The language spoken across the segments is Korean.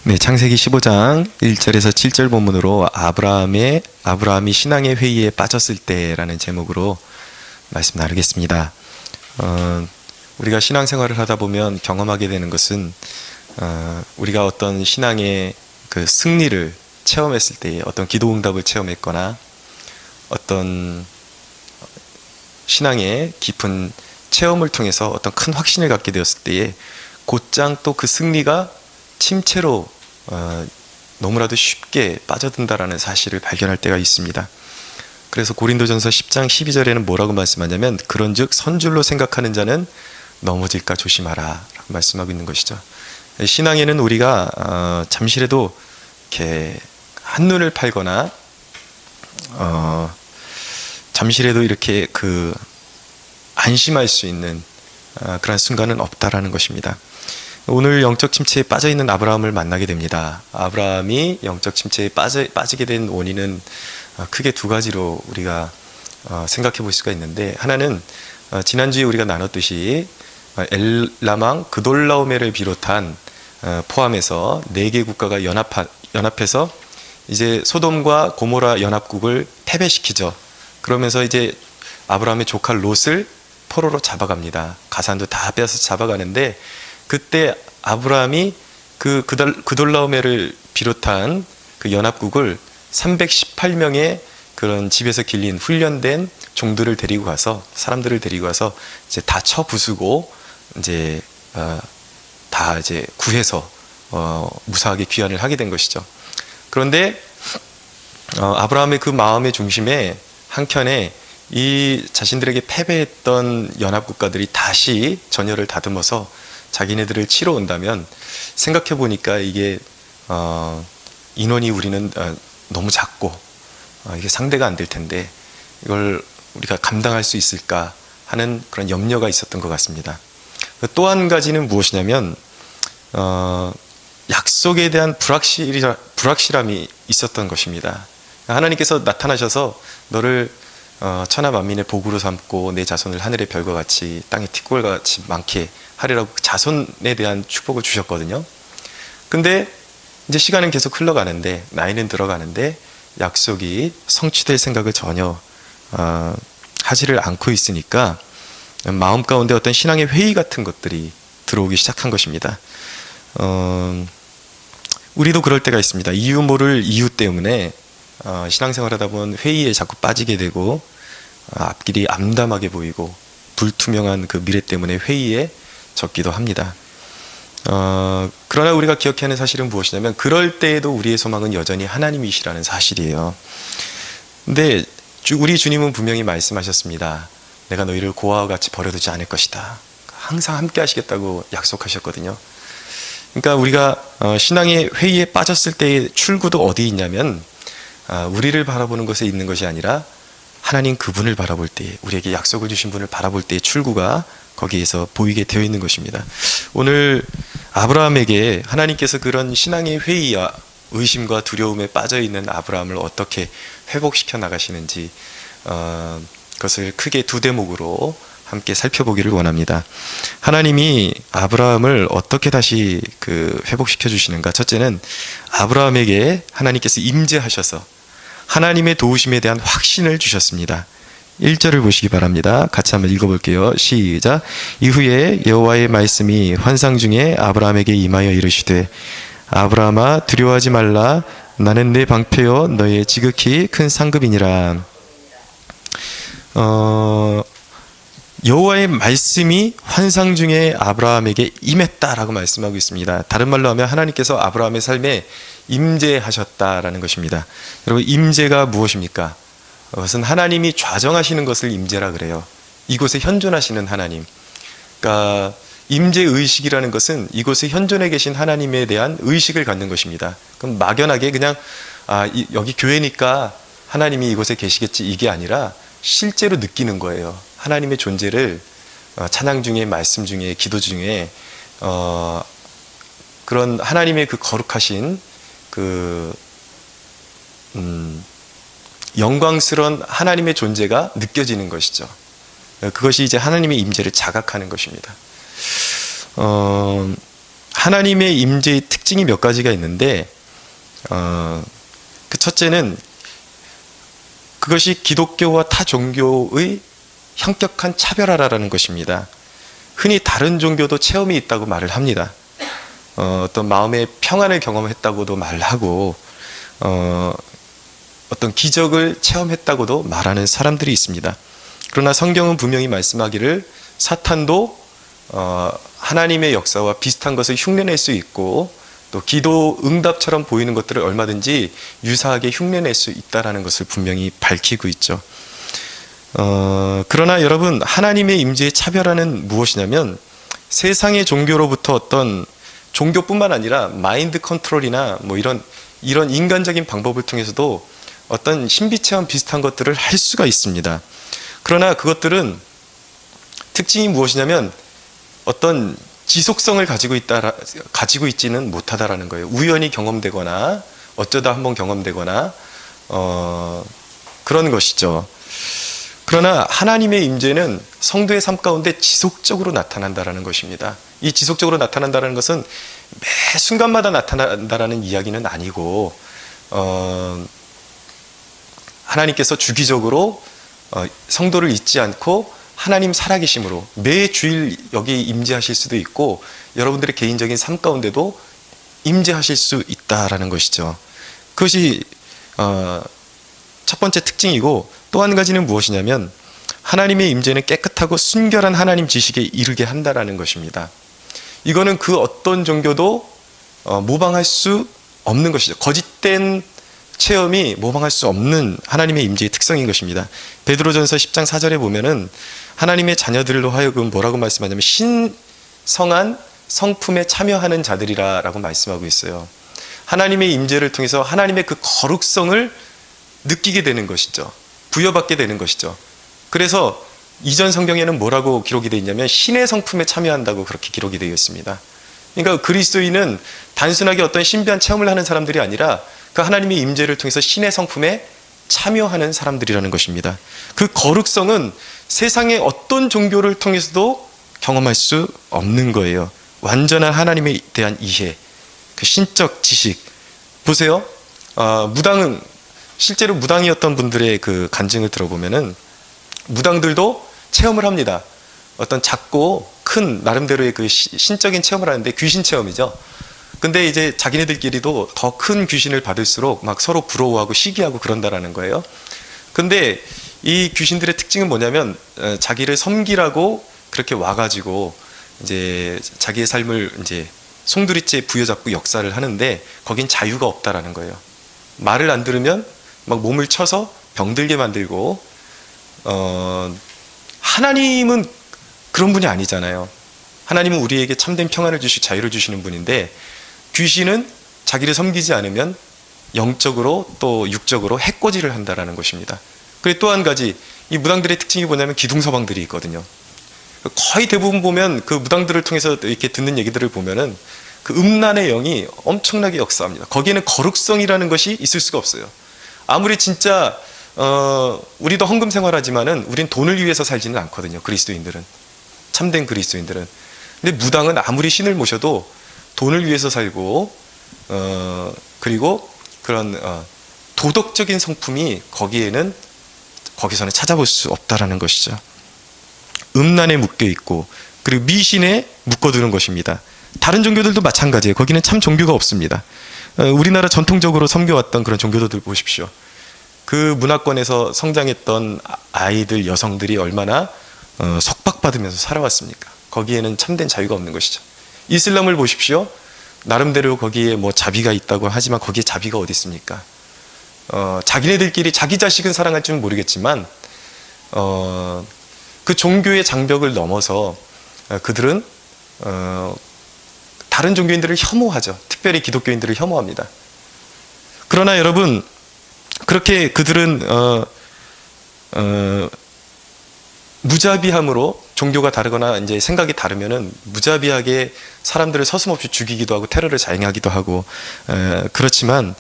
네, 창세기 15장 1절에서 7절 본문으로 아브라함이 신앙의 회의에 빠졌을 때라는 제목으로 말씀 나누겠습니다. 우리가 신앙생활을 하다 보면 경험하게 되는 것은 우리가 어떤 신앙의 그 승리를 체험했을 때에 어떤 기도응답을 체험했거나 어떤 신앙의 깊은 체험을 통해서 어떤 큰 확신을 갖게 되었을 때에 곧장 또 그 승리가 침체로 너무나도 쉽게 빠져든다라는 사실을 발견할 때가 있습니다. 그래서 고린도전서 10장 12절에는 뭐라고 말씀하냐면 그런즉 선줄로 생각하는 자는 넘어질까 조심하라 라고 말씀하고 있는 것이죠. 신앙에는 우리가 잠시라도 이렇게 한눈을 팔거나 잠시라도 이렇게 안심할 수 있는 그런 순간은 없다라는 것입니다. 오늘 영적 침체에 빠져있는 아브라함을 만나게 됩니다. 아브라함이 영적 침체에 빠지게 된 원인은 크게 두 가지로 우리가 생각해 볼 수가 있는데, 하나는 지난주에 우리가 나눴듯이 엘라망 그돌라오메를 비롯한 포함해서 4개 국가가 연합해서 이제 소돔과 고모라 연합국을 패배시키죠. 그러면서 이제 아브라함의 조카 롯을 포로로 잡아갑니다. 가산도 다 빼앗아서 잡아가는데, 그때 아브라함이 그돌라오메를 비롯한 그 연합국을 318명의 그런 집에서 길린 훈련된 종들을 데리고 가서, 사람들을 데리고 가서 이제 다 쳐 부수고 이제 다 이제 구해서 무사하게 귀환을 하게 된 것이죠. 그런데 아브라함의 그 마음의 중심에 한켠에 이 자신들에게 패배했던 연합국가들이 다시 전열을 다듬어서 자기네들을 치러 온다면, 생각해 보니까 이게 인원이 우리는 너무 작고 이게 상대가 안 될 텐데 이걸 우리가 감당할 수 있을까 하는 그런 염려가 있었던 것 같습니다. 또 한 가지는 무엇이냐면 약속에 대한 불확실함이 있었던 것입니다. 하나님께서 나타나셔서 너를 천하 만민의 복으로 삼고 내 자손을 하늘의 별과 같이 땅의 티끌과 같이 많게 하리라고 자손에 대한 축복을 주셨거든요. 근데 이제 시간은 계속 흘러가는데, 나이는 들어가는데 약속이 성취될 생각을 전혀 하지를 않고 있으니까 마음 가운데 어떤 신앙의 회의 같은 것들이 들어오기 시작한 것입니다. 우리도 그럴 때가 있습니다. 이유 모를 이유 때문에 신앙생활하다 보면 회의에 자꾸 빠지게 되고 앞길이 암담하게 보이고 불투명한 그 미래 때문에 회의에 젖기도 합니다. 그러나 우리가 기억해야 하는 사실은 무엇이냐면 그럴 때에도 우리의 소망은 여전히 하나님이시라는 사실이에요. 근데 우리 주님은 분명히 말씀하셨습니다. 내가 너희를 고아와 같이 버려두지 않을 것이다. 항상 함께 하시겠다고 약속하셨거든요. 그러니까 우리가 신앙의 회의에 빠졌을 때의 출구도 어디 있냐면 우리를 바라보는 것에 있는 것이 아니라 하나님 그분을 바라볼 때, 우리에게 약속을 주신 분을 바라볼 때의 출구가 거기에서 보이게 되어 있는 것입니다. 오늘 아브라함에게 하나님께서 그런 신앙의 회의와 의심과 두려움에 빠져있는 아브라함을 어떻게 회복시켜 나가시는지 그것을 크게 두 대목으로 함께 살펴보기를 원합니다. 하나님이 아브라함을 어떻게 다시 회복시켜 주시는가? 첫째는 아브라함에게 하나님께서 임재하셔서 하나님의 도우심에 대한 확신을 주셨습니다. 1절을 보시기 바랍니다. 같이 한번 읽어볼게요. 시작. 이후에 여호와의 말씀이 환상 중에 아브라함에게 임하여 이르시되 아브라함아 두려워하지 말라. 나는 내 방패요 너의 지극히 큰 상급이니라. 여호와의 말씀이 환상 중에 아브라함에게 임했다라고 말씀하고 있습니다. 다른 말로 하면 하나님께서 아브라함의 삶에 임재하셨다라는 것입니다. 여러분, 임재가 무엇입니까? 그것은 하나님이 좌정하시는 것을 임재라 그래요. 이곳에 현존하시는 하나님. 그러니까 임재의식이라는 것은 이곳에 현존해 계신 하나님에 대한 의식을 갖는 것입니다. 그럼 막연하게 그냥 여기 교회니까 하나님이 이곳에 계시겠지, 이게 아니라 실제로 느끼는 거예요. 하나님의 존재를 찬양 중에, 말씀 중에, 기도 중에 그런 하나님의 그 거룩하신 영광스러운 하나님의 존재가 느껴지는 것이죠. 그것이 이제 하나님의 임재를 자각하는 것입니다. 하나님의 임재의 특징이 몇 가지가 있는데 그 첫째는 그것이 기독교와 타 종교의 현격한 차별화라는 것입니다. 흔히 다른 종교도 체험이 있다고 말을 합니다. 어떤 마음의 평안을 경험했다고도 말하고 어떤 기적을 체험했다고도 말하는 사람들이 있습니다. 그러나 성경은 분명히 말씀하기를 사탄도 하나님의 역사와 비슷한 것을 흉내낼 수 있고 또 기도 응답처럼 보이는 것들을 얼마든지 유사하게 흉내낼 수 있다는 것을 분명히 밝히고 있죠. 그러나 여러분, 하나님의 임재의 차별화는 무엇이냐면 세상의 종교로부터 어떤 종교뿐만 아니라 마인드 컨트롤이나 뭐 이런 인간적인 방법을 통해서도 어떤 신비체험 비슷한 것들을 할 수가 있습니다. 그러나 그것들은 특징이 무엇이냐면 어떤 지속성을 가지고 있지는 못하다라는 거예요. 우연히 경험되거나 어쩌다 한번 경험되거나 그런 것이죠. 그러나 하나님의 임재는 성도의 삶 가운데 지속적으로 나타난다라는 것입니다. 이 지속적으로 나타난다는 것은 매 순간마다 나타난다라는 이야기는 아니고 하나님께서 주기적으로 성도를 잊지 않고 하나님 살아계심으로 매 주일 여기 임재하실 수도 있고 여러분들의 개인적인 삶 가운데도 임재하실 수 있다라는 것이죠. 그것이 첫 번째 특징이고, 또 한 가지는 무엇이냐면 하나님의 임재는 깨끗하고 순결한 하나님 지식에 이르게 한다라는 것입니다. 이거는 그 어떤 종교도 모방할 수 없는 것이죠. 거짓된 체험이 모방할 수 없는 하나님의 임재의 특성인 것입니다. 베드로전서 10장 4절에 보면은 하나님의 자녀들로 하여금 뭐라고 말씀하냐면 신성한 성품에 참여하는 자들이라고 말씀하고 있어요. 하나님의 임재를 통해서 하나님의 그 거룩성을 느끼게 되는 것이죠. 부여받게 되는 것이죠. 그래서 이전 성경에는 뭐라고 기록이 되어 있냐면 신의 성품에 참여한다고 그렇게 기록이 되어 있습니다. 그러니까 그리스도인은 단순하게 어떤 신비한 체험을 하는 사람들이 아니라 그 하나님의 임재를 통해서 신의 성품에 참여하는 사람들이라는 것입니다. 그 거룩성은 세상의 어떤 종교를 통해서도 경험할 수 없는 거예요. 완전한 하나님에 대한 이해, 그 신적 지식. 보세요. 실제로 무당이었던 분들의 그 간증을 들어보면은 무당들도 체험을 합니다. 어떤 작고 큰 나름대로의 그 신적인 체험을 하는데 귀신 체험이죠. 근데 이제 자기네들끼리도 더 큰 귀신을 받을수록 막 서로 부러워하고 시기하고 그런다라는 거예요. 근데 이 귀신들의 특징은 뭐냐면 자기를 섬기라고 그렇게 와가지고 이제 자기의 삶을 이제 송두리째 부여잡고 역사를 하는데 거긴 자유가 없다라는 거예요. 말을 안 들으면 막 몸을 쳐서 병들게 만들고 하나님은 그런 분이 아니잖아요. 하나님은 우리에게 참된 평안을 주시고 자유를 주시는 분인데 귀신은 자기를 섬기지 않으면 영적으로 또 육적으로 해코지를 한다라는 것입니다. 그리고 또 한 가지, 이 무당들의 특징이 뭐냐면 기둥서방들이 있거든요. 거의 대부분 보면 그 무당들을 통해서 이렇게 듣는 얘기들을 보면은 그 음란의 영이 엄청나게 역사합니다. 거기에는 거룩성이라는 것이 있을 수가 없어요. 아무리 진짜 우리도 헌금 생활하지만은 우린 돈을 위해서 살지는 않거든요. 그리스도인들은, 참된 그리스도인들은. 근데 무당은 아무리 신을 모셔도 돈을 위해서 살고 그리고 그런 도덕적인 성품이 거기서는 찾아볼 수 없다라는 것이죠. 음란에 묶여 있고 그리고 미신에 묶어두는 것입니다. 다른 종교들도 마찬가지예요. 거기는 참 종교가 없습니다. 우리나라 전통적으로 섬겨왔던 그런 종교도들 보십시오. 그 문화권에서 성장했던 아이들, 여성들이 얼마나 속박받으면서 살아왔습니까? 거기에는 참된 자유가 없는 것이죠. 이슬람을 보십시오. 나름대로 거기에 뭐 자비가 있다고 하지만 거기에 자비가 어디 있습니까? 자기네들끼리 자기 자식은 사랑할 줄은 모르겠지만 그 종교의 장벽을 넘어서 그들은 다른 종교인들을 혐오하죠. 특별히 기독교인들을 혐오합니다. 그러나 여러분, 그렇게 그들은 무자비함으로, 종교가 다르거나 이제 생각이 다르면은 무자비하게 사람들을 서슴없이 죽이기도 하고 테러를 자행하기도 하고 그렇지만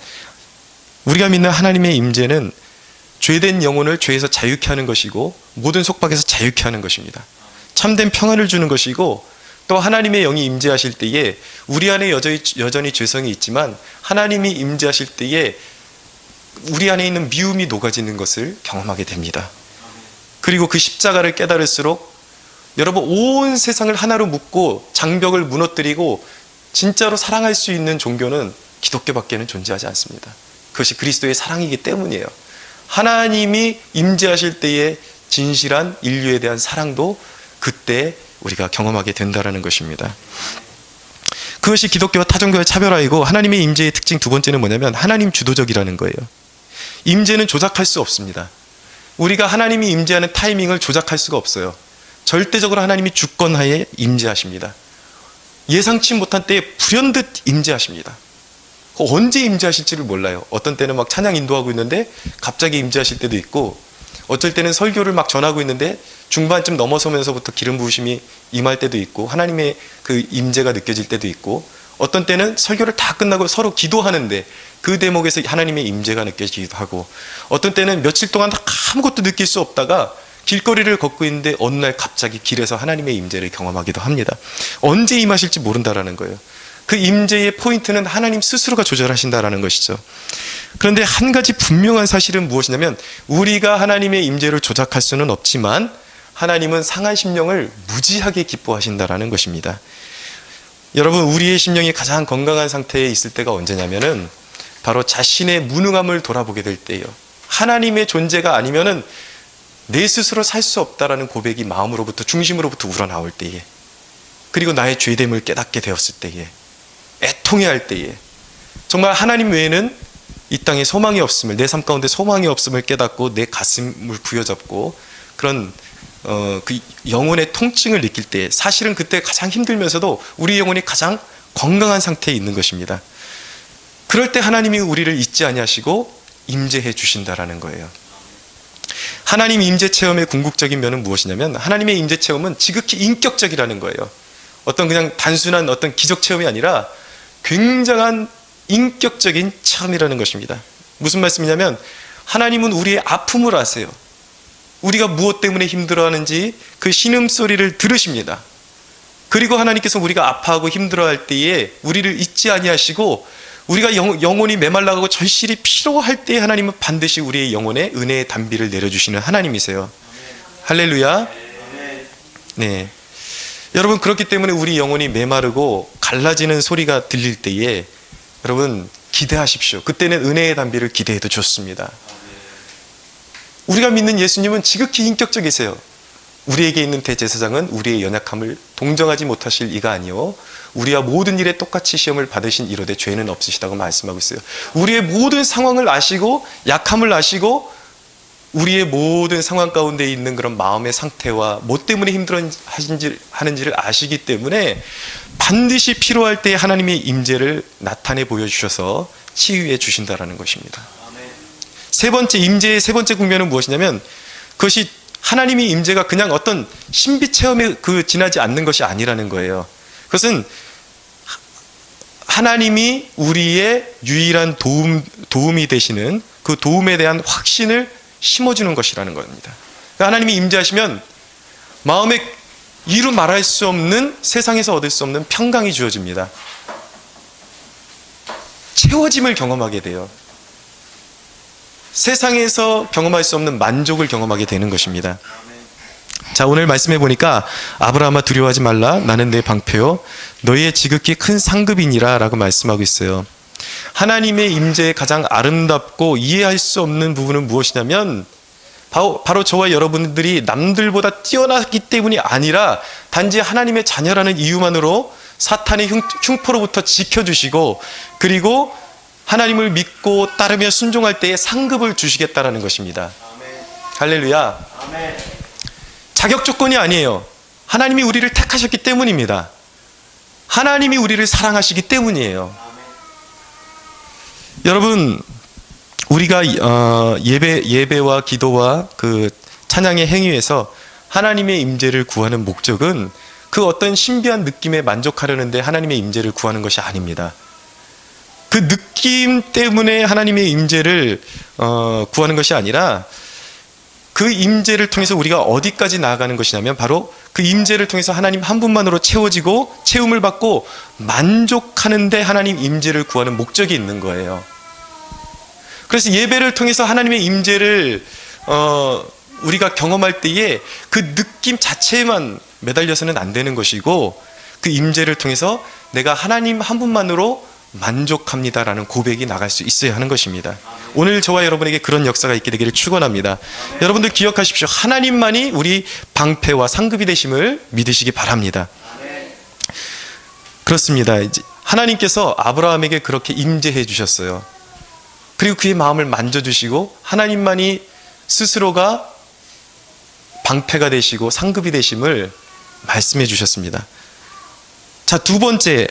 우리가 믿는 하나님의 임재는 죄된 영혼을 죄에서 자유케 하는 것이고 모든 속박에서 자유케 하는 것입니다. 참된 평안을 주는 것이고 또 하나님의 영이 임재하실 때에 우리 안에 여전히 죄성이 있지만 하나님이 임재하실 때에 우리 안에 있는 미움이 녹아지는 것을 경험하게 됩니다. 그리고 그 십자가를 깨달을수록 여러분, 온 세상을 하나로 묶고 장벽을 무너뜨리고 진짜로 사랑할 수 있는 종교는 기독교밖에는 존재하지 않습니다. 그것이 그리스도의 사랑이기 때문이에요. 하나님이 임재하실 때의 진실한 인류에 대한 사랑도 그때 우리가 경험하게 된다는 것입니다. 그것이 기독교와 타종교의 차별화이고, 하나님의 임재의 특징 두 번째는 뭐냐면 하나님 주도적이라는 거예요. 임재는 조작할 수 없습니다. 우리가 하나님이 임재하는 타이밍을 조작할 수가 없어요. 절대적으로 하나님이 주권하에 임재하십니다. 예상치 못한 때에 불현듯 임재하십니다. 언제 임재하실지를 몰라요. 어떤 때는 막 찬양 인도하고 있는데 갑자기 임재하실 때도 있고, 어쩔 때는 설교를 막 전하고 있는데 중반쯤 넘어서면서부터 기름 부으심이 임할 때도 있고, 하나님의 그 임재가 느껴질 때도 있고, 어떤 때는 설교를 다 끝나고 서로 기도하는데 그 대목에서 하나님의 임재가 느껴지기도 하고, 어떤 때는 며칠 동안 아무것도 느낄 수 없다가 길거리를 걷고 있는데 어느 날 갑자기 길에서 하나님의 임재를 경험하기도 합니다. 언제 임하실지 모른다라는 거예요. 그 임재의 포인트는 하나님 스스로가 조절하신다라는 것이죠. 그런데 한 가지 분명한 사실은 무엇이냐면, 우리가 하나님의 임재를 조작할 수는 없지만 하나님은 상한 심령을 무지하게 기뻐하신다라는 것입니다. 여러분, 우리의 심령이 가장 건강한 상태에 있을 때가 언제냐면은 바로 자신의 무능함을 돌아보게 될 때예요. 하나님의 존재가 아니면은 내 스스로 살 수 없다라는 고백이 마음으로부터, 중심으로부터 우러나올 때에, 그리고 나의 죄됨을 깨닫게 되었을 때에, 애통해할 때에, 정말 하나님 외에는 이 땅에 소망이 없음을, 내 삶 가운데 소망이 없음을 깨닫고 내 가슴을 부여잡고 그런 그 영혼의 통증을 느낄 때, 사실은 그때 가장 힘들면서도 우리 영혼이 가장 건강한 상태에 있는 것입니다. 그럴 때 하나님이 우리를 잊지 아니하시고 임재해 주신다라는 거예요. 하나님 임재 체험의 궁극적인 면은 무엇이냐면, 하나님의 임재 체험은 지극히 인격적이라는 거예요. 어떤 그냥 단순한 어떤 기적 체험이 아니라 굉장한 인격적인 체험이라는 것입니다. 무슨 말씀이냐면, 하나님은 우리의 아픔을 아세요. 우리가 무엇 때문에 힘들어하는지 그 신음소리를 들으십니다. 그리고 하나님께서 우리가 아파하고 힘들어할 때에 우리를 잊지 아니하시고, 우리가 영혼이 메말라가고 절실히 피로할 때에 하나님은 반드시 우리의 영혼에 은혜의 단비를 내려주시는 하나님이세요. 할렐루야. 네, 여러분, 그렇기 때문에 우리 영혼이 메마르고 갈라지는 소리가 들릴 때에 여러분 기대하십시오. 그때는 은혜의 단비를 기대해도 좋습니다. 우리가 믿는 예수님은 지극히 인격적이세요. 우리에게 있는 대제사장은 우리의 연약함을 동정하지 못하실 이가 아니요 우리와 모든 일에 똑같이 시험을 받으신 이로되 죄는 없으시다고 말씀하고 있어요. 우리의 모든 상황을 아시고 약함을 아시고 우리의 모든 상황 가운데 있는 그런 마음의 상태와 뭐 때문에 힘들어하는지를 아시기 때문에 반드시 필요할 때 하나님의 임재를 나타내 보여주셔서 치유해 주신다라는 것입니다. 세 번째, 임재의 세 번째 국면은 무엇이냐면, 그것이 하나님의 임재가 그냥 어떤 신비 체험에 지나지 않는 것이 아니라는 거예요. 그것은 하나님이 우리의 유일한 도움이 되시는 그 도움에 대한 확신을 심어주는 것이라는 겁니다. 그러니까 하나님이 임재하시면 마음에 이루 말할 수 없는, 세상에서 얻을 수 없는 평강이 주어집니다. 채워짐을 경험하게 돼요. 세상에서 경험할 수 없는 만족을 경험하게 되는 것입니다. 자, 오늘 말씀해 보니까 아브라함아 두려워하지 말라, 나는 내 방패요 너희의 지극히 큰 상급이니라 라고 말씀하고 있어요. 하나님의 임재의 가장 아름답고 이해할 수 없는 부분은 무엇이냐면, 바로 저와 여러분들이 남들보다 뛰어나기 때문이 아니라 단지 하나님의 자녀라는 이유만으로 사탄의 흉포로부터 지켜주시고, 그리고 하나님을 믿고 따르며 순종할 때에 상급을 주시겠다라는 것입니다. 아멘. 할렐루야. 아멘. 자격 조건이 아니에요. 하나님이 우리를 택하셨기 때문입니다. 하나님이 우리를 사랑하시기 때문이에요. 아멘. 여러분, 우리가 예배와 기도와 그 찬양의 행위에서 하나님의 임재를 구하는 목적은 그 어떤 신비한 느낌에 만족하려는데 하나님의 임재를 구하는 것이 아닙니다. 그 느낌 때문에 하나님의 임재를 구하는 것이 아니라, 그 임재를 통해서 우리가 어디까지 나아가는 것이냐면 바로 그 임재를 통해서 하나님 한 분만으로 채워지고 채움을 받고 만족하는데 하나님 임재를 구하는 목적이 있는 거예요. 그래서 예배를 통해서 하나님의 임재를 우리가 경험할 때에 그 느낌 자체에만 매달려서는 안 되는 것이고, 그 임재를 통해서 내가 하나님 한 분만으로 만족합니다라는 고백이 나갈 수 있어야 하는 것입니다. 오늘 저와 여러분에게 그런 역사가 있게 되기를 축원합니다. 여러분들 기억하십시오. 하나님만이 우리 방패와 상급이 되심을 믿으시기 바랍니다. 그렇습니다. 이제 하나님께서 아브라함에게 그렇게 임재해 주셨어요. 그리고 그의 마음을 만져주시고 하나님만이 스스로가 방패가 되시고 상급이 되심을 말씀해 주셨습니다. 자, 두 번째,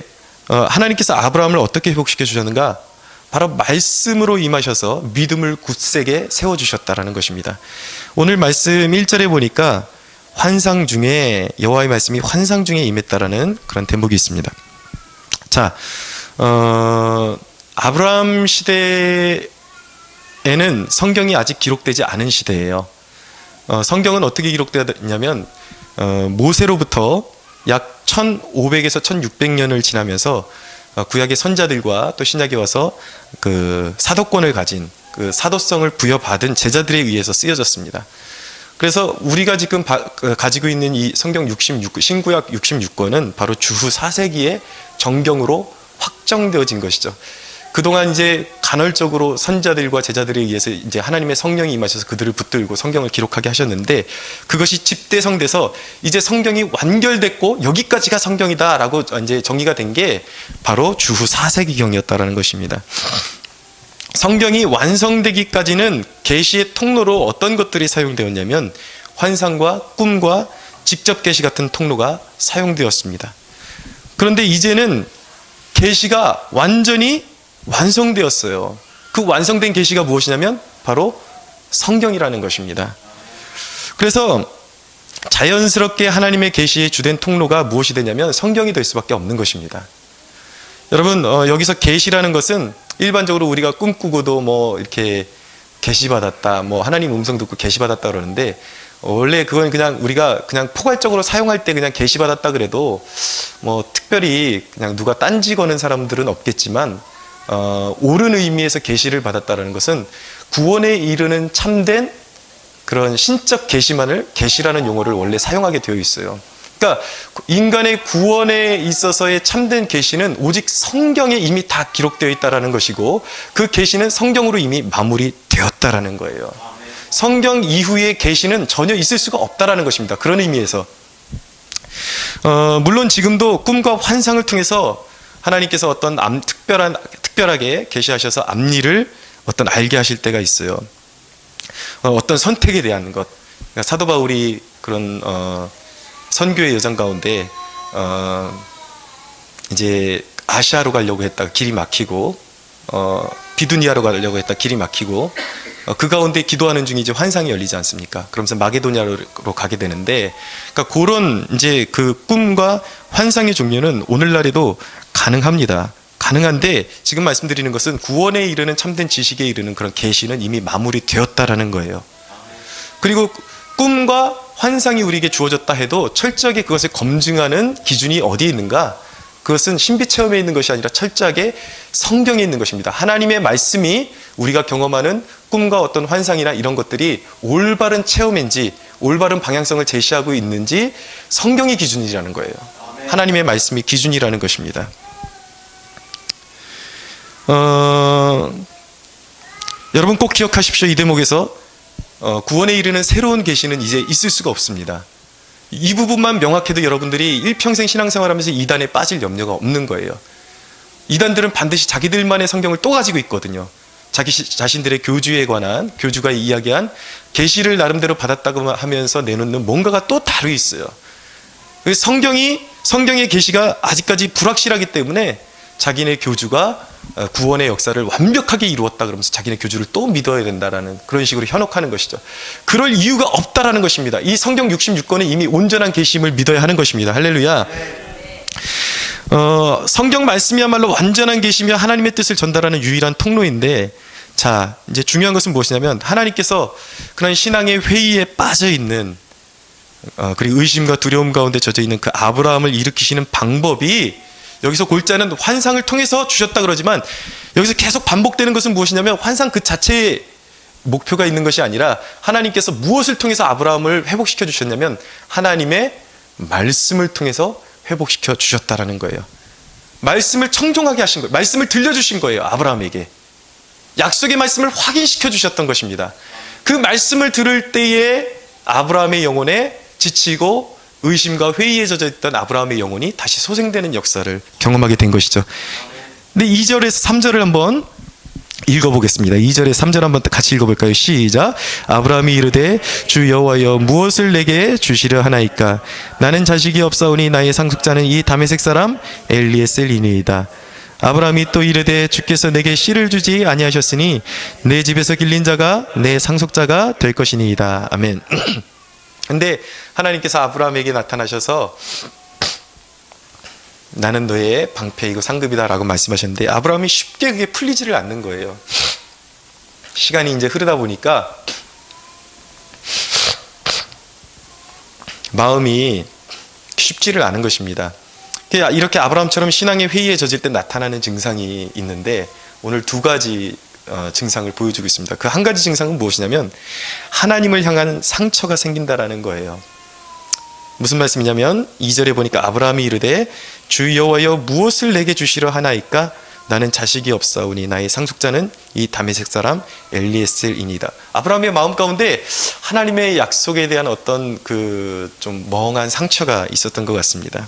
하나님께서 아브라함을 어떻게 회복시켜 주셨는가? 바로 말씀으로 임하셔서 믿음을 굳세게 세워주셨다라는 것입니다. 오늘 말씀 1절에 보니까 환상 중에, 여호와의 말씀이 환상 중에 임했다라는 그런 대목이 있습니다. 자, 아브라함 시대에는 성경이 아직 기록되지 않은 시대예요. 성경은 어떻게 기록되었냐면 모세로부터 약 1500에서 1600년을 지나면서 구약의 선자들과 또 신약에 와서 그 사도권을 가진, 그 사도성을 부여받은 제자들에 의해서 쓰여졌습니다. 그래서 우리가 지금 가지고 있는 이 성경 66, 신구약 66권은 바로 주후 4세기에 정경으로 확정되어진 것이죠. 그동안 이제 간헐적으로 선자들과 제자들에 의해서 이제 하나님의 성령이 임하셔서 그들을 붙들고 성경을 기록하게 하셨는데, 그것이 집대성돼서 이제 성경이 완결됐고 여기까지가 성경이다라고 이제 정의가 된 게 바로 주후 4세기경이었다라는 것입니다. 성경이 완성되기까지는 계시의 통로로 어떤 것들이 사용되었냐면 환상과 꿈과 직접 계시 같은 통로가 사용되었습니다. 그런데 이제는 계시가 완전히 완성되었어요. 그 완성된 계시가 무엇이냐면 바로 성경이라는 것입니다. 그래서 자연스럽게 하나님의 계시의 주된 통로가 무엇이 되냐면 성경이 될 수밖에 없는 것입니다. 여러분, 여기서 계시라는 것은 일반적으로 우리가 꿈꾸고도 뭐 이렇게 계시받았다, 뭐 하나님 음성 듣고 계시받았다 그러는데, 원래 그건 그냥 우리가 그냥 포괄적으로 사용할 때 그냥 계시받았다 그래도 뭐 특별히 그냥 누가 딴지 거는 사람들은 없겠지만, 옳은 의미에서 계시를 받았다는 것은 구원에 이르는 참된 그런 신적 계시만을 계시라는 용어를 원래 사용하게 되어 있어요. 그러니까 인간의 구원에 있어서의 참된 계시는 오직 성경에 이미 다 기록되어 있다는 것이고, 그 계시는 성경으로 이미 마무리되었다라는 거예요. 성경 이후의 계시는 전혀 있을 수가 없다라는 것입니다. 그런 의미에서 물론 지금도 꿈과 환상을 통해서 하나님께서 어떤 특별하게 계시하셔서 앞일을 어떤 알게 하실 때가 있어요. 어떤 선택에 대한 것. 그러니까 사도 바울이 그런 선교의 여정 가운데 이제 아시아로 가려고 했다가 길이 막히고, 비두니아로 가려고 했다가 길이 막히고, 그 가운데 기도하는 중에 이제 환상이 열리지 않습니까? 그러면서 마게도냐로 가게 되는데, 그러니까 그런 이제 그 꿈과 환상의 종류는 오늘날에도 가능합니다. 가능한데 지금 말씀드리는 것은 구원에 이르는 참된 지식에 이르는 그런 계시는 이미 마무리되었다라는 거예요. 그리고 꿈과 환상이 우리에게 주어졌다 해도 철저하게 그것을 검증하는 기준이 어디에 있는가? 그것은 신비체험에 있는 것이 아니라 철저하게 성경에 있는 것입니다. 하나님의 말씀이 우리가 경험하는 꿈과 어떤 환상이나 이런 것들이 올바른 체험인지 올바른 방향성을 제시하고 있는지 성경이 기준이라는 거예요. 하나님의 말씀이 기준이라는 것입니다. 여러분 꼭 기억하십시오. 이 대목에서 구원에 이르는 새로운 계시는 이제 있을 수가 없습니다. 이 부분만 명확해도 여러분들이 일평생 신앙생활하면서 이단에 빠질 염려가 없는 거예요. 이단들은 반드시 자기들만의 성경을 또 가지고 있거든요. 자기 자신들의 교주에 관한, 교주가 이야기한 계시를 나름대로 받았다고 하면서 내놓는 뭔가가 또 다르 있어요. 성경의 계시가 아직까지 불확실하기 때문에 자기네 교주가 구원의 역사를 완벽하게 이루었다 그러면서 자기네 교주를 또 믿어야 된다라는 그런 식으로 현혹하는 것이죠. 그럴 이유가 없다라는 것입니다. 이 성경 66권은 이미 온전한 계시임을 믿어야 하는 것입니다. 할렐루야. 성경 말씀이야말로 완전한 계시며 하나님의 뜻을 전달하는 유일한 통로인데, 자, 이제 중요한 것은 무엇이냐면 하나님께서 그런 신앙의 회의에 빠져 있는 그리고 의심과 두려움 가운데 젖어 있는 그 아브라함을 일으키시는 방법이, 여기서 골자는 환상을 통해서 주셨다 그러지만 여기서 계속 반복되는 것은 무엇이냐면 환상 그 자체에 목표가 있는 것이 아니라 하나님께서 무엇을 통해서 아브라함을 회복시켜 주셨냐면 하나님의 말씀을 통해서 회복시켜 주셨다라는 거예요. 말씀을 청종하게 하신 거예요. 말씀을 들려주신 거예요. 아브라함에게 약속의 말씀을 확인시켜 주셨던 것입니다. 그 말씀을 들을 때에 아브라함의 영혼에 지치고 의심과 회의에 젖어 있던 아브라함의 영혼이 다시 소생되는 역사를 경험하게 된 것이죠. 근데 2절에서 3절을 한번 읽어보겠습니다. 2절에 3절 한번 같이 읽어볼까요? 시작. 아브라함이 이르되 주 여호와여 무엇을 내게 주시려 하나이까? 나는 자식이 없사오니 나의 상속자는 이 다메섹 사람 엘리에셀이니이다. 아브라함이 또 이르되 주께서 내게 씨를 주지 아니하셨으니 내 집에서 길린 자가 내 상속자가 될 것이니이다. 아멘. 근데 하나님께서 아브라함에게 나타나셔서 나는 너의 방패이고 상급이다 라고 말씀하셨는데 아브라함이 쉽게 그게 풀리지를 않는 거예요. 시간이 이제 흐르다 보니까 마음이 쉽지를 않은 것입니다. 이렇게 아브라함처럼 신앙의 회의에 젖을 때 나타나는 증상이 있는데 오늘 두 가지 증상을 보여주고 있습니다. 그 한 가지 증상은 무엇이냐면 하나님을 향한 상처가 생긴다라는 거예요. 무슨 말씀이냐면 2절에 보니까 아브라함이 이르되 주 여호와여 무엇을 내게 주시려 하나이까? 나는 자식이 없사오니 나의 상속자는 이 다메섹 사람 엘리에셀이니이다. 아브라함의 마음 가운데 하나님의 약속에 대한 어떤 그 좀 멍한 상처가 있었던 것 같습니다.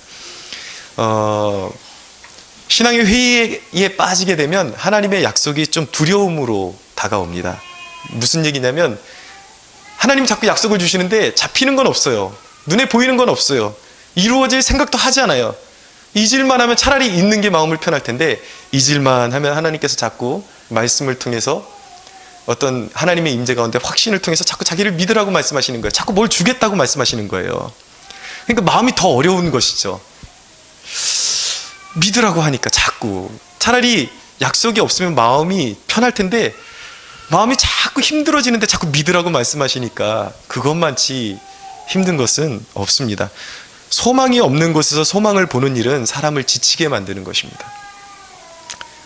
신앙의 회의에 빠지게 되면 하나님의 약속이 좀 두려움으로 다가옵니다. 무슨 얘기냐면 하나님 자꾸 약속을 주시는데 잡히는 건 없어요. 눈에 보이는 건 없어요. 이루어질 생각도 하지 않아요. 잊을만 하면 차라리 있는 게 마음을 편할 텐데 잊을만 하면 하나님께서 자꾸 말씀을 통해서 어떤 하나님의 임재 가운데 확신을 통해서 자꾸 자기를 믿으라고 말씀하시는 거예요. 자꾸 뭘 주겠다고 말씀하시는 거예요. 그러니까 마음이 더 어려운 것이죠. 믿으라고 하니까 자꾸 차라리 약속이 없으면 마음이 편할 텐데 마음이 자꾸 힘들어지는데 자꾸 믿으라고 말씀하시니까 그것만치 힘든 것은 없습니다. 소망이 없는 곳에서 소망을 보는 일은 사람을 지치게 만드는 것입니다.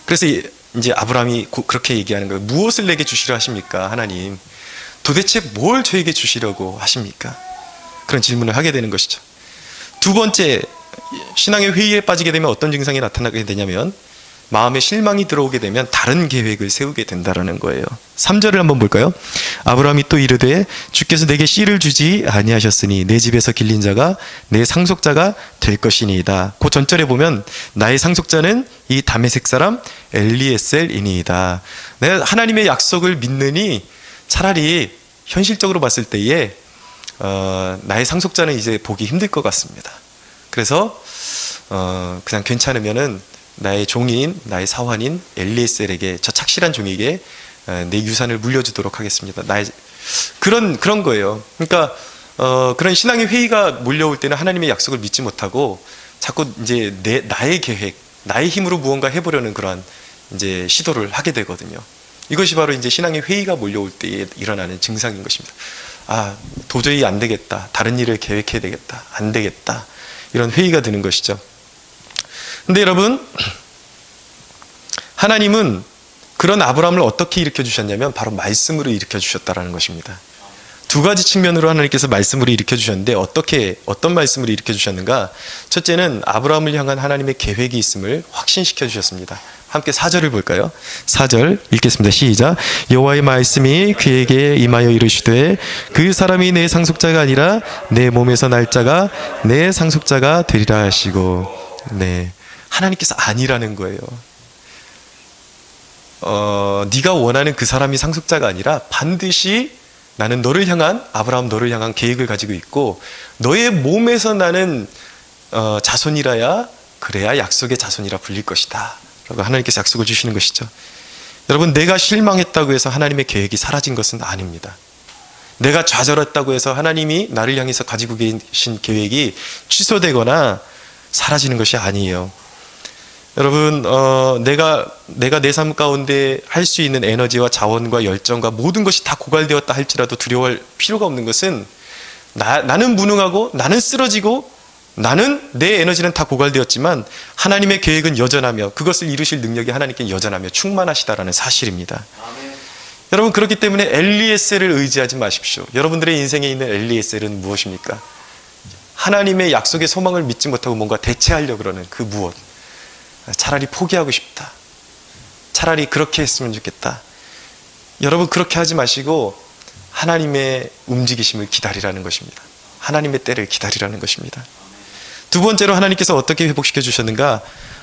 그래서 이제 아브라함이 그렇게 얘기하는 거예요. 무엇을 내게 주시려 하십니까? 하나님 도대체 뭘 저에게 주시려고 하십니까? 그런 질문을 하게 되는 것이죠. 두 번째, 신앙의 회의에 빠지게 되면 어떤 증상이 나타나게 되냐면 마음에 실망이 들어오게 되면 다른 계획을 세우게 된다라는 거예요. 3절을 한번 볼까요? 아브라함이 또 이르되 주께서 내게 씨를 주지 아니하셨으니 내 집에서 길린 자가 내 상속자가 될 것이니이다. 그 전절에 보면 나의 상속자는 이 다메섹 사람 엘리에셀이니이다. 내가 하나님의 약속을 믿느니 차라리 현실적으로 봤을 때에 나의 상속자는 이제 보기 힘들 것 같습니다. 그래서 그냥 괜찮으면은 나의 종인, 나의 사환인 엘리에셀에게, 저 착실한 종에게 내 유산을 물려주도록 하겠습니다. 그런 거예요. 그러니까 그런 신앙의 회의가 몰려올 때는 하나님의 약속을 믿지 못하고 자꾸 이제 나의 계획, 나의 힘으로 무언가 해보려는 그런 이제 시도를 하게 되거든요. 이것이 바로 이제 신앙의 회의가 몰려올 때 일어나는 증상인 것입니다. 아, 도저히 안 되겠다. 다른 일을 계획해야 되겠다. 안 되겠다. 이런 회의가 드는 것이죠. 근데 여러분, 하나님은 그런 아브라함을 어떻게 일으켜 주셨냐면 바로 말씀으로 일으켜 주셨다라는 것입니다. 두 가지 측면으로 하나님께서 말씀으로 일으켜 주셨는데 어떤 말씀으로 일으켜 주셨는가? 첫째는 아브라함을 향한 하나님의 계획이 있음을 확신시켜 주셨습니다. 함께 4절을 볼까요? 4절 읽겠습니다. 시작. 여호와의 말씀이 그에게 임하여 이르시되 그 사람이 내 상속자가 아니라 내 몸에서 날 자가 내 상속자가 되리라 하시고. 네, 하나님께서 아니라는 거예요. 네가 원하는 그 사람이 상속자가 아니라 반드시 나는 너를 향한, 아브라함 너를 향한 계획을 가지고 있고 너의 몸에서 나는 자손이라야, 그래야 약속의 자손이라 불릴 것이다 라고 하나님께서 약속을 주시는 것이죠. 여러분, 내가 실망했다고 해서 하나님의 계획이 사라진 것은 아닙니다. 내가 좌절했다고 해서 하나님이 나를 향해서 가지고 계신 계획이 취소되거나 사라지는 것이 아니에요. 여러분, 내가 내 삶 가운데 할 수 있는 에너지와 자원과 열정과 모든 것이 다 고갈되었다 할지라도 두려워할 필요가 없는 것은 나는 무능하고 나는 쓰러지고 나는 내 에너지는 다 고갈되었지만 하나님의 계획은 여전하며 그것을 이루실 능력이 하나님께 여전하며 충만하시다라는 사실입니다. 아멘. 여러분 그렇기 때문에 엘리에셀을 의지하지 마십시오. 여러분들의 인생에 있는 엘리에셀은 무엇입니까? 하나님의 약속의 소망을 믿지 못하고 뭔가 대체하려고 그러는 그 무엇. 차라리 포기하고 싶다. 차라리 그렇게 했으면 좋겠다. 여러분 그렇게 하지 마시고 하나님의 움직이심을 기다리라는 것입니다. 하나님의 때를 기다리라는 것입니다. 두 번째로 하나님께서 어떻게 회복시켜 주셨는가?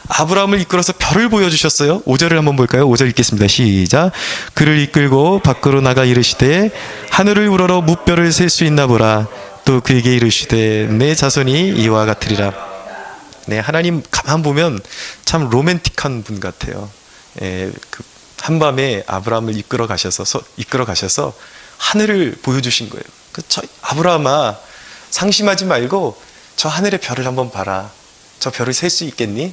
아브라함을 이끌어서 별을 보여주셨어요. 5절을 한번 볼까요? 5절 읽겠습니다. 시작. 그를 이끌고 밖으로 나가 이르시되 하늘을 우러러 무별을 셀 수 있나 보라. 또 그에게 이르시되 내 자손이 이와 같으리라. 네, 하나님 가만 보면 참 로맨틱한 분 같아요. 그 한밤에 아브라함을 이끌어 가셔서 하늘을 보여주신 거예요. 아브라함아, 상심하지 말고 저 하늘의 별을 한번 봐라. 저 별을 셀 수 있겠니?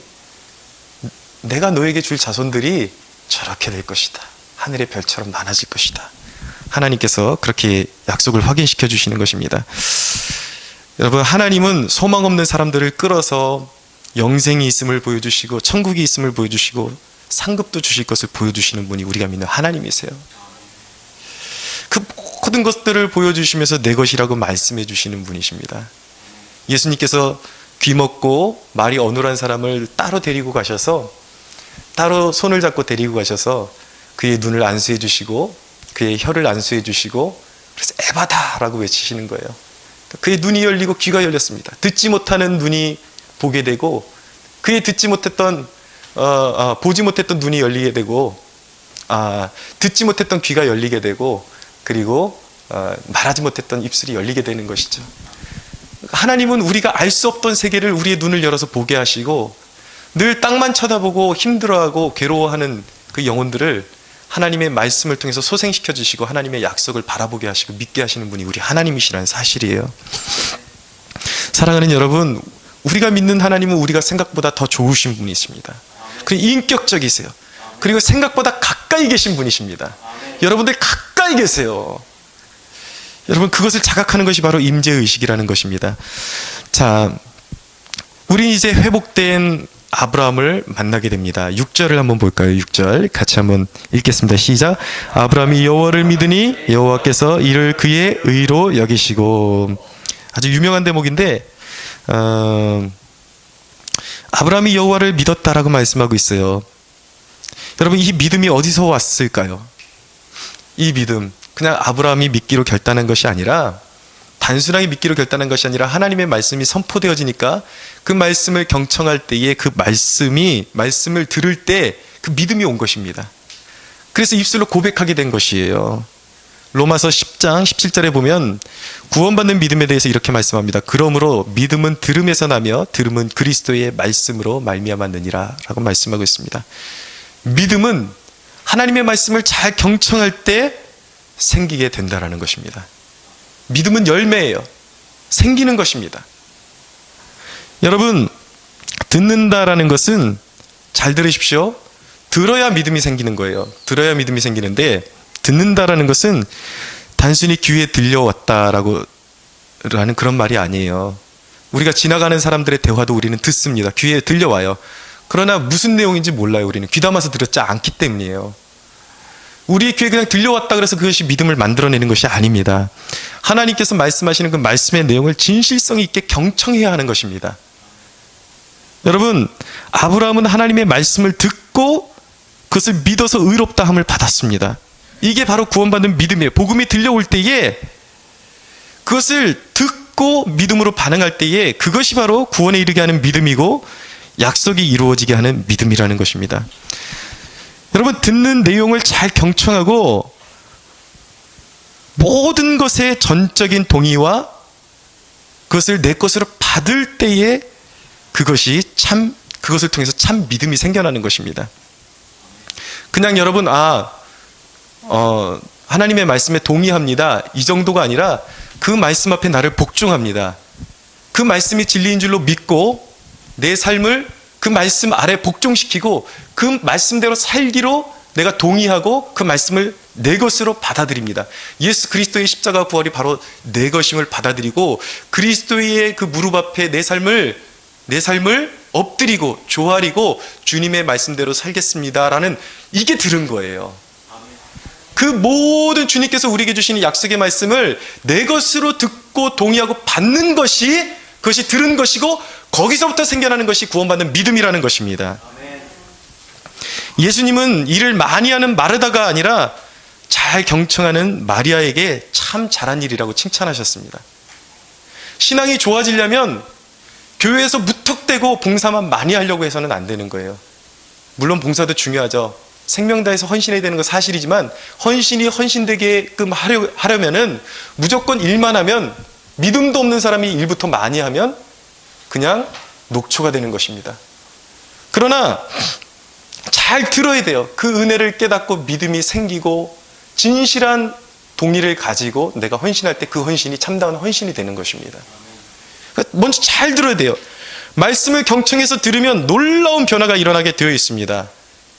내가 너에게 줄 자손들이 저렇게 될 것이다. 하늘의 별처럼 많아질 것이다. 하나님께서 그렇게 약속을 확인시켜 주시는 것입니다. 여러분, 하나님은 소망 없는 사람들을 끌어서 영생이 있음을 보여주시고 천국이 있음을 보여주시고 상급도 주실 것을 보여주시는 분이 우리가 믿는 하나님이세요. 그 모든 것들을 보여주시면서 내 것이라고 말씀해 주시는 분이십니다. 예수님께서 귀먹고 말이 어눌한 사람을 따로 데리고 가셔서 따로 손을 잡고 데리고 가셔서 그의 눈을 안수해 주시고 그의 혀를 안수해 주시고 그래서 에바다라고 외치시는 거예요. 그의 눈이 열리고 귀가 열렸습니다. 듣지 못하는 눈이 보게 되고 그의 보지 못했던 눈이 열리게 되고 듣지 못했던 귀가 열리게 되고 그리고 말하지 못했던 입술이 열리게 되는 것이죠. 하나님은 우리가 알 수 없던 세계를 우리의 눈을 열어서 보게 하시고 늘 땅만 쳐다보고 힘들어하고 괴로워하는 그 영혼들을 하나님의 말씀을 통해서 소생시켜 주시고 하나님의 약속을 바라보게 하시고 믿게 하시는 분이 우리 하나님이시라는 사실이에요. 사랑하는 여러분, 우리가 믿는 하나님은 우리가 생각보다 더 좋으신 분이십니다. 그리고 인격적이세요. 그리고 생각보다 가까이 계신 분이십니다. 여러분들 가까이 계세요. 여러분, 그것을 자각하는 것이 바로 임재의식이라는 것입니다. 자, 우리 이제 회복된 아브라함을 만나게 됩니다. 6절을 한번 볼까요? 6절 같이 한번 읽겠습니다. 시작. 아브라함이 여호와를 믿으니 여호와께서 이를 그의 의로 여기시고. 아주 유명한 대목인데 아브라함이 여호와를 믿었다라고 말씀하고 있어요. 여러분, 이 믿음이 어디서 왔을까요? 이 믿음, 그냥 아브라함이 믿기로 결단한 것이 아니라 단순하게 믿기로 결단한 것이 아니라 하나님의 말씀이 선포되어지니까 그 말씀을 경청할 때에 그 말씀을 들을 때 그 믿음이 온 것입니다. 그래서 입술로 고백하게 된 것이에요. 로마서 10장 17절에 보면 구원받는 믿음에 대해서 이렇게 말씀합니다. 그러므로 믿음은 들음에서 나며 들음은 그리스도의 말씀으로 말미암았느니라 라고 말씀하고 있습니다. 믿음은 하나님의 말씀을 잘 경청할 때 생기게 된다라는 것입니다. 믿음은 열매예요. 생기는 것입니다. 여러분, 듣는다라는 것은 잘 들으십시오. 들어야 믿음이 생기는 거예요. 들어야 믿음이 생기는데 듣는다라는 것은 단순히 귀에 들려왔다라는 그런 말이 아니에요. 우리가 지나가는 사람들의 대화도 우리는 듣습니다. 귀에 들려와요. 그러나 무슨 내용인지 몰라요. 우리는 귀담아서 들었지 않기 때문이에요. 우리의 귀에 그냥 들려왔다 그래서 그것이 믿음을 만들어내는 것이 아닙니다. 하나님께서 말씀하시는 그 말씀의 내용을 진실성 있게 경청해야 하는 것입니다. 여러분, 아브라함은 하나님의 말씀을 듣고 그것을 믿어서 의롭다함을 받았습니다. 이게 바로 구원받는 믿음이에요. 복음이 들려올 때에 그것을 듣고 믿음으로 반응할 때에 그것이 바로 구원에 이르게 하는 믿음이고 약속이 이루어지게 하는 믿음이라는 것입니다. 여러분, 듣는 내용을 잘 경청하고 모든 것의 전적인 동의와 그것을 내 것으로 받을 때에 그것을 통해서 참 믿음이 생겨나는 것입니다. 그냥 여러분, 하나님의 말씀에 동의합니다, 이 정도가 아니라 그 말씀 앞에 나를 복종합니다. 그 말씀이 진리인 줄로 믿고 내 삶을 그 말씀 아래 복종시키고 그 말씀대로 살기로 내가 동의하고 그 말씀을 내 것으로 받아들입니다. 예수 그리스도의 십자가 부활이 바로 내 것임을 받아들이고 그리스도의 그 무릎 앞에 내 삶을 엎드리고 조아리고 주님의 말씀대로 살겠습니다라는, 이게 들은 거예요. 그 모든 주님께서 우리에게 주시는 약속의 말씀을 내 것으로 듣고 동의하고 받는 것이, 그것이 들은 것이고 거기서부터 생겨나는 것이 구원받는 믿음이라는 것입니다. 예수님은 일을 많이 하는 마르다가 아니라 잘 경청하는 마리아에게 참 잘한 일이라고 칭찬하셨습니다. 신앙이 좋아지려면 교회에서 무턱대고 봉사만 많이 하려고 해서는 안 되는 거예요. 물론 봉사도 중요하죠. 생명 다해서 헌신해야 되는 건 사실이지만 헌신이 헌신되게끔 하려면은 무조건 일만 하면, 믿음도 없는 사람이 일부터 많이 하면 그냥 녹초가 되는 것입니다. 그러나 잘 들어야 돼요. 그 은혜를 깨닫고 믿음이 생기고 진실한 동의를 가지고 내가 헌신할 때 그 헌신이 참다운 헌신이 되는 것입니다. 먼저 잘 들어야 돼요. 말씀을 경청해서 들으면 놀라운 변화가 일어나게 되어 있습니다.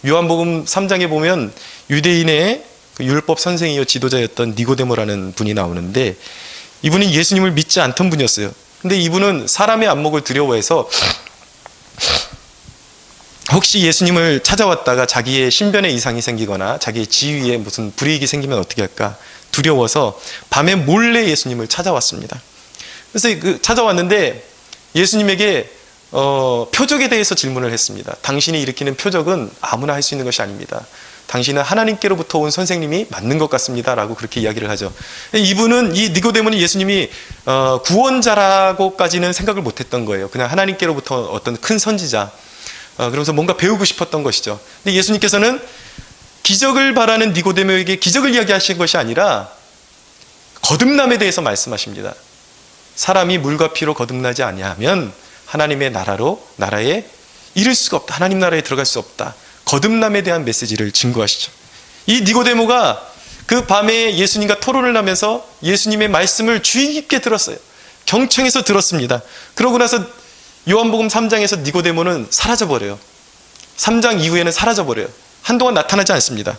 요한복음 3장에 보면 유대인의 그 율법 선생이요 지도자였던 니고데모라는 분이 나오는데, 이분은 예수님을 믿지 않던 분이었어요. 근데 이분은 사람의 안목을 두려워해서 혹시 예수님을 찾아왔다가 자기의 신변에 이상이 생기거나 자기의 지위에 무슨 불이익이 생기면 어떻게 할까 두려워서 밤에 몰래 예수님을 찾아왔습니다. 그래서 찾아왔는데 예수님에게 표적에 대해서 질문을 했습니다. 당신이 일으키는 표적은 아무나 할 수 있는 것이 아닙니다. 당신은 하나님께로부터 온 선생님이 맞는 것 같습니다 라고 그렇게 이야기를 하죠. 이분은, 이 니고데모는 예수님이 구원자라고까지는 생각을 못했던 거예요. 그냥 하나님께로부터 어떤 큰 선지자, 그러면서 뭔가 배우고 싶었던 것이죠. 근데 예수님께서는 기적을 바라는 니고데모에게 기적을 이야기하신 것이 아니라 거듭남에 대해서 말씀하십니다. 사람이 물과 피로 거듭나지 아니하면 하나님의 나라에 이를 수가 없다. 하나님 나라에 들어갈 수 없다. 거듭남에 대한 메시지를 증거하시죠. 이 니고데모가 그 밤에 예수님과 토론을 하면서 예수님의 말씀을 주의 깊게 들었어요. 경청해서 들었습니다. 그러고 나서 요한복음 3장에서 니고데모는 사라져버려요. 3장 이후에는 사라져버려요. 한동안 나타나지 않습니다.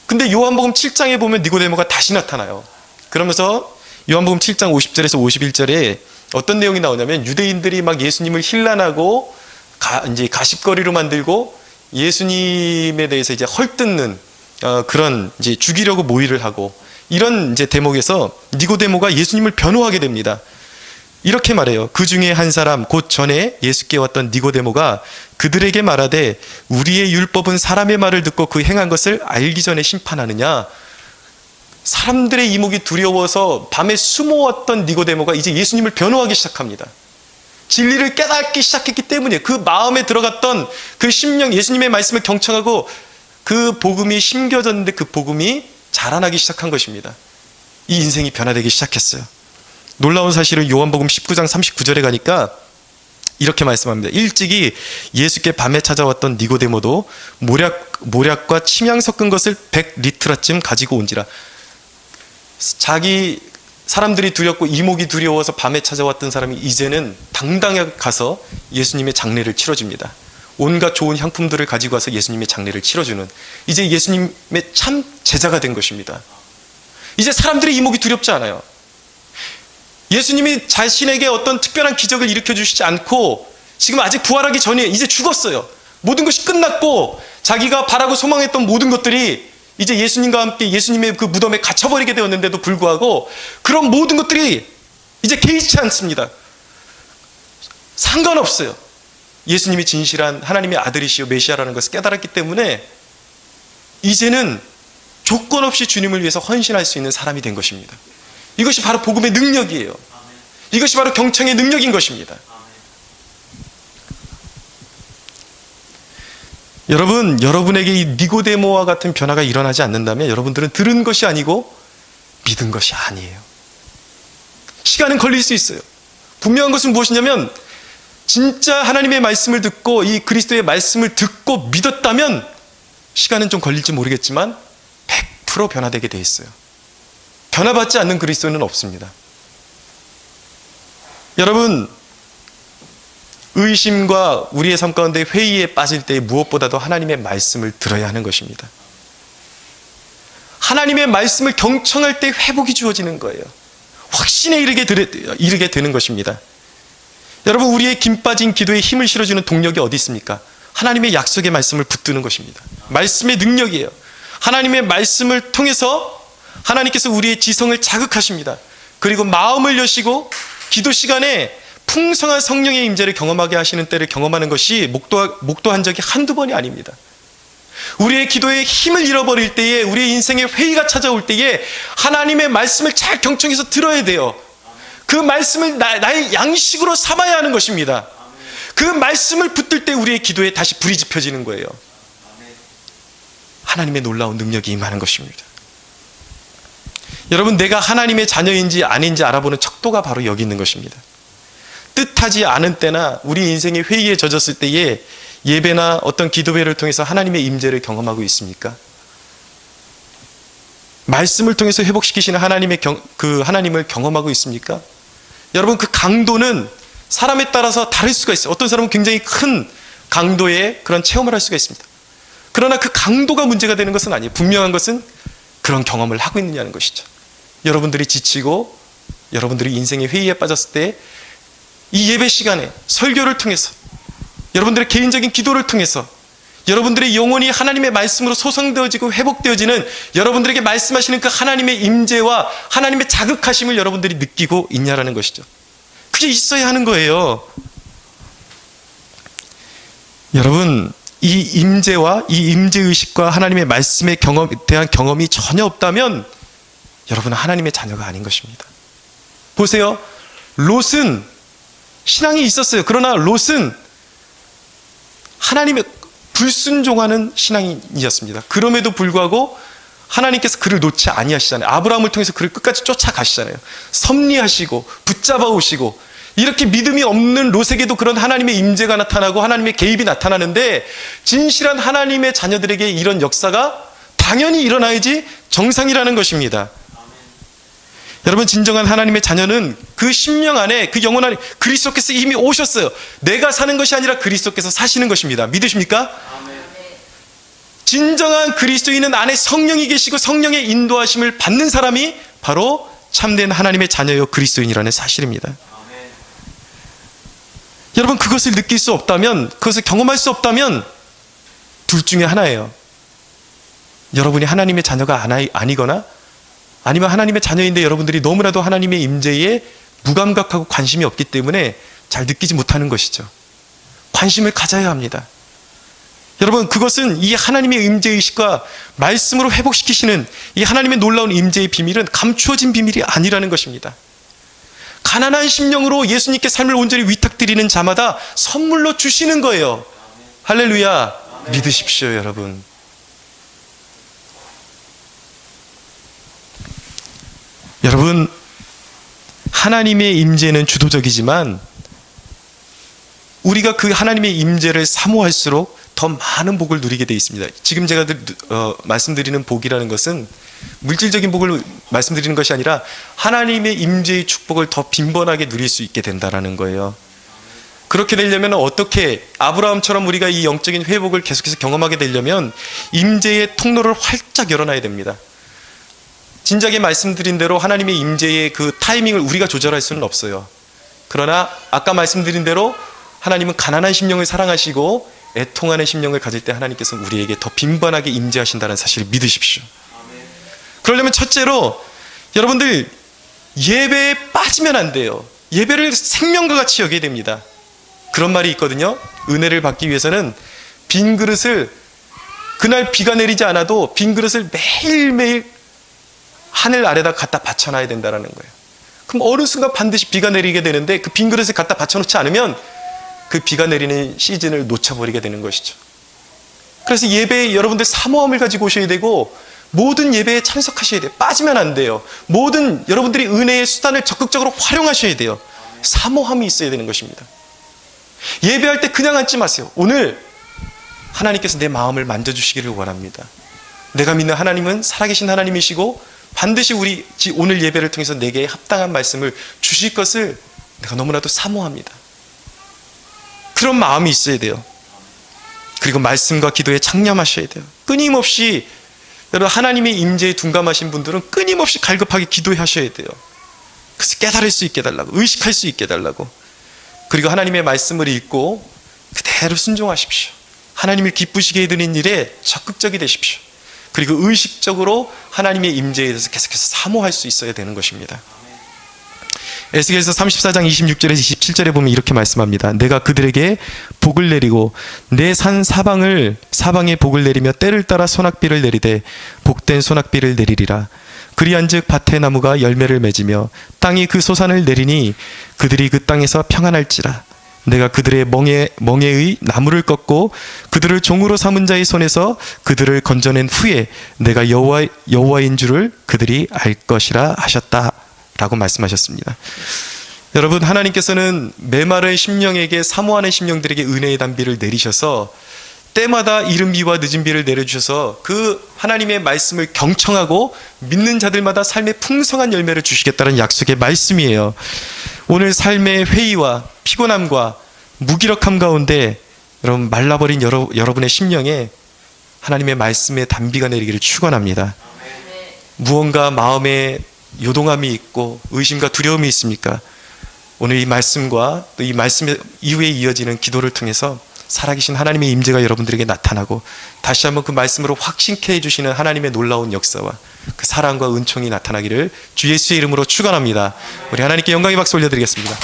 근데 요한복음 7장에 보면 니고데모가 다시 나타나요. 그러면서 요한복음 7장 50절에서 51절에 어떤 내용이 나오냐면, 유대인들이 막 예수님을 힐난하고 이제 가십거리로 만들고 예수님에 대해서 이제 헐뜯는 그런 이제 죽이려고 모의를 하고, 이런 이제 대목에서 니고데모가 예수님을 변호하게 됩니다. 이렇게 말해요. 그 중에 한 사람, 곧 전에 예수께 왔던 니고데모가 그들에게 말하되 우리의 율법은 사람의 말을 듣고 그 행한 것을 알기 전에 심판하느냐. 사람들의 이목이 두려워서 밤에 숨어왔던 니고데모가 이제 예수님을 변호하기 시작합니다. 진리를 깨닫기 시작했기 때문에 그 마음에 들어갔던 그 심령, 예수님의 말씀을 경청하고 그 복음이 심겨졌는데 그 복음이 자라나기 시작한 것입니다. 이 인생이 변화되기 시작했어요. 놀라운 사실은 요한복음 19장 39절에 가니까 이렇게 말씀합니다. 일찍이 예수께 밤에 찾아왔던 니고데모도 모략과 침향 섞은 것을 100리트라쯤 가지고 온지라. 자기 사람들이 두렵고 이목이 두려워서 밤에 찾아왔던 사람이 이제는 당당하게 가서 예수님의 장례를 치러줍니다. 온갖 좋은 향품들을 가지고 와서 예수님의 장례를 치러주는, 이제 예수님의 참 제자가 된 것입니다. 이제 사람들의 이목이 두렵지 않아요. 예수님이 자신에게 어떤 특별한 기적을 일으켜 주시지 않고 지금 아직 부활하기 전에 이제 죽었어요. 모든 것이 끝났고 자기가 바라고 소망했던 모든 것들이 이제 예수님과 함께 예수님의 그 무덤에 갇혀버리게 되었는데도 불구하고 그런 모든 것들이 이제 개의치 않습니다. 상관없어요. 예수님이 진실한 하나님의 아들이시요 메시아라는 것을 깨달았기 때문에 이제는 조건 없이 주님을 위해서 헌신할 수 있는 사람이 된 것입니다. 이것이 바로 복음의 능력이에요. 이것이 바로 경청의 능력인 것입니다. 여러분, 여러분에게 이 니고데모와 같은 변화가 일어나지 않는다면 여러분들은 들은 것이 아니고 믿은 것이 아니에요. 시간은 걸릴 수 있어요. 분명한 것은 무엇이냐면 진짜 하나님의 말씀을 듣고 이 그리스도의 말씀을 듣고 믿었다면 시간은 좀 걸릴지 모르겠지만 100% 변화되게 돼 있어요. 변화받지 않는 그리스도인은 없습니다. 여러분, 의심과 우리의 삶 가운데 회의에 빠질 때 무엇보다도 하나님의 말씀을 들어야 하는 것입니다. 하나님의 말씀을 경청할 때 회복이 주어지는 거예요. 확신에 이르게 되는 것입니다. 여러분, 우리의 김 빠진 기도에 힘을 실어주는 동력이 어디 있습니까? 하나님의 약속의 말씀을 붙드는 것입니다. 말씀의 능력이에요. 하나님의 말씀을 통해서 하나님께서 우리의 지성을 자극하십니다. 그리고 마음을 여시고 기도 시간에 풍성한 성령의 임재를 경험하게 하시는 때를 경험하는 것이 목도한 적이 한두 번이 아닙니다. 우리의 기도에 힘을 잃어버릴 때에, 우리의 인생에 회의가 찾아올 때에 하나님의 말씀을 잘 경청해서 들어야 돼요. 그 말씀을 나의 양식으로 삼아야 하는 것입니다. 그 말씀을 붙들 때 우리의 기도에 다시 불이 지펴지는 거예요. 하나님의 놀라운 능력이 임하는 것입니다. 여러분, 내가 하나님의 자녀인지 아닌지 알아보는 척도가 바로 여기 있는 것입니다. 뜻하지 않은 때나 우리 인생의 회의에 젖었을 때에 예배나 어떤 기도회를 통해서 하나님의 임재를 경험하고 있습니까? 말씀을 통해서 회복시키시는 하나님을 경험하고 있습니까? 여러분, 그 강도는 사람에 따라서 다를 수가 있어요. 어떤 사람은 굉장히 큰 강도의 그런 체험을 할 수가 있습니다. 그러나 그 강도가 문제가 되는 것은 아니에요. 분명한 것은 그런 경험을 하고 있느냐는 것이죠. 여러분들이 지치고 여러분들이 인생의 회의에 빠졌을 때 이 예배 시간에 설교를 통해서, 여러분들의 개인적인 기도를 통해서 여러분들의 영혼이 하나님의 말씀으로 소성되어지고 회복되어지는, 여러분들에게 말씀하시는 그 하나님의 임재와 하나님의 자극하심을 여러분들이 느끼고 있냐라는 것이죠. 그게 있어야 하는 거예요. 여러분, 이 임재와 이 임재의식과 하나님의 말씀에 대한 경험이 전혀 없다면 여러분은 하나님의 자녀가 아닌 것입니다. 보세요. 롯은 신앙이 있었어요. 그러나 롯은 하나님의 불순종하는 신앙인이었습니다. 그럼에도 불구하고 하나님께서 그를 놓지 아니하시잖아요. 아브라함을 통해서 그를 끝까지 쫓아가시잖아요. 섭리하시고 붙잡아 오시고, 이렇게 믿음이 없는 롯에게도 그런 하나님의 임재가 나타나고 하나님의 개입이 나타나는데, 진실한 하나님의 자녀들에게 이런 역사가 당연히 일어나야지 정상이라는 것입니다. 여러분, 진정한 하나님의 자녀는 그 심령 안에, 그 영혼 안에 그리스도께서 이미 오셨어요. 내가 사는 것이 아니라 그리스도께서 사시는 것입니다. 믿으십니까? 진정한 그리스도인은 안에 성령이 계시고 성령의 인도하심을 받는 사람이 바로 참된 하나님의 자녀요 그리스도인이라는 사실입니다. 여러분, 그것을 느낄 수 없다면, 그것을 경험할 수 없다면 둘 중에 하나예요. 여러분이 하나님의 자녀가 아니거나, 아니면 하나님의 자녀인데 여러분들이 너무나도 하나님의 임재에 무감각하고 관심이 없기 때문에 잘 느끼지 못하는 것이죠. 관심을 가져야 합니다. 여러분, 그것은 이 하나님의 임재의식과 말씀으로 회복시키시는 이 하나님의 놀라운 임재의 비밀은 감추어진 비밀이 아니라는 것입니다. 가난한 심령으로 예수님께 삶을 온전히 위탁드리는 자마다 선물로 주시는 거예요. 할렐루야. 믿으십시오, 여러분. 여러분, 하나님의 임재는 주도적이지만 우리가 그 하나님의 임재를 사모할수록 더 많은 복을 누리게 되어 있습니다. 지금 제가 말씀드리는 복이라는 것은 물질적인 복을 말씀드리는 것이 아니라 하나님의 임재의 축복을 더 빈번하게 누릴 수 있게 된다는 거예요. 그렇게 되려면 어떻게, 아브라함처럼 우리가 이 영적인 회복을 계속해서 경험하게 되려면 임재의 통로를 활짝 열어놔야 됩니다. 진작에 말씀드린 대로 하나님의 임재의 그 타이밍을 우리가 조절할 수는 없어요. 그러나 아까 말씀드린 대로 하나님은 가난한 심령을 사랑하시고 애통하는 심령을 가질 때 하나님께서는 우리에게 더 빈번하게 임재하신다는 사실을 믿으십시오. 그러려면 첫째로 여러분들 예배에 빠지면 안 돼요. 예배를 생명과 같이 여겨야 됩니다. 그런 말이 있거든요. 은혜를 받기 위해서는 빈 그릇을, 그날 비가 내리지 않아도 빈 그릇을 매일매일 하늘 아래다 갖다 받쳐놔야 된다는 거예요. 그럼 어느 순간 반드시 비가 내리게 되는데 그 빈 그릇을 갖다 받쳐놓지 않으면 그 비가 내리는 시즌을 놓쳐버리게 되는 것이죠. 그래서 예배에 여러분들 사모함을 가지고 오셔야 되고, 모든 예배에 참석하셔야 돼요. 빠지면 안 돼요. 모든 여러분들이 은혜의 수단을 적극적으로 활용하셔야 돼요. 사모함이 있어야 되는 것입니다. 예배할 때 그냥 앉지 마세요. 오늘 하나님께서 내 마음을 만져주시기를 원합니다. 내가 믿는 하나님은 살아계신 하나님이시고 반드시 오늘 예배를 통해서 내게 합당한 말씀을 주실 것을 내가 너무나도 사모합니다. 그런 마음이 있어야 돼요. 그리고 말씀과 기도에 창념하셔야 돼요. 끊임없이 여러분, 하나님의 임재에 둔감하신 분들은 끊임없이 갈급하게 기도하셔야 돼요. 그래서 깨달을 수 있게 해달라고, 의식할 수 있게 해달라고. 그리고 하나님의 말씀을 읽고 그대로 순종하십시오. 하나님을 기쁘시게 해드리는 일에 적극적이 되십시오. 그리고 의식적으로 하나님의 임재에 대해서 계속해서 사모할 수 있어야 되는 것입니다. 에스겔서 34장 26절에서 27절에 보면 이렇게 말씀합니다. 내가 그들에게 복을 내리고 내 산 사방에 복을 내리며 때를 따라 소낙비를 내리되 복된 소낙비를 내리리라. 그리한즉 밭의 나무가 열매를 맺으며 땅이 그 소산을 내리니 그들이 그 땅에서 평안할지라. 내가 그들의 멍에의 나무를 꺾고 그들을 종으로 삼은 자의 손에서 그들을 건져낸 후에 내가 여호와인 줄을 그들이 알 것이라 하셨다 라고 말씀하셨습니다. 여러분, 하나님께서는 메마른 심령에게, 사모하는 심령들에게 은혜의 단비를 내리셔서 때마다 이른 비와 늦은 비를 내려주셔서 그 하나님의 말씀을 경청하고 믿는 자들마다 삶의 풍성한 열매를 주시겠다는 약속의 말씀이에요. 오늘 삶의 회의와 피곤함과 무기력함 가운데 여러분, 말라버린 여러분의 심령에 하나님의 말씀의 단비가 내리기를 축원합니다. 무언가 마음에 요동함이 있고 의심과 두려움이 있습니까? 오늘 이 말씀과 또 이 말씀 이후에 이어지는 기도를 통해서 살아계신 하나님의 임재가 여러분들에게 나타나고 다시 한번 그 말씀으로 확신케 해주시는 하나님의 놀라운 역사와 그 사랑과 은총이 나타나기를 주 예수의 이름으로 축원합니다. 우리 하나님께 영광의 박수 올려드리겠습니다.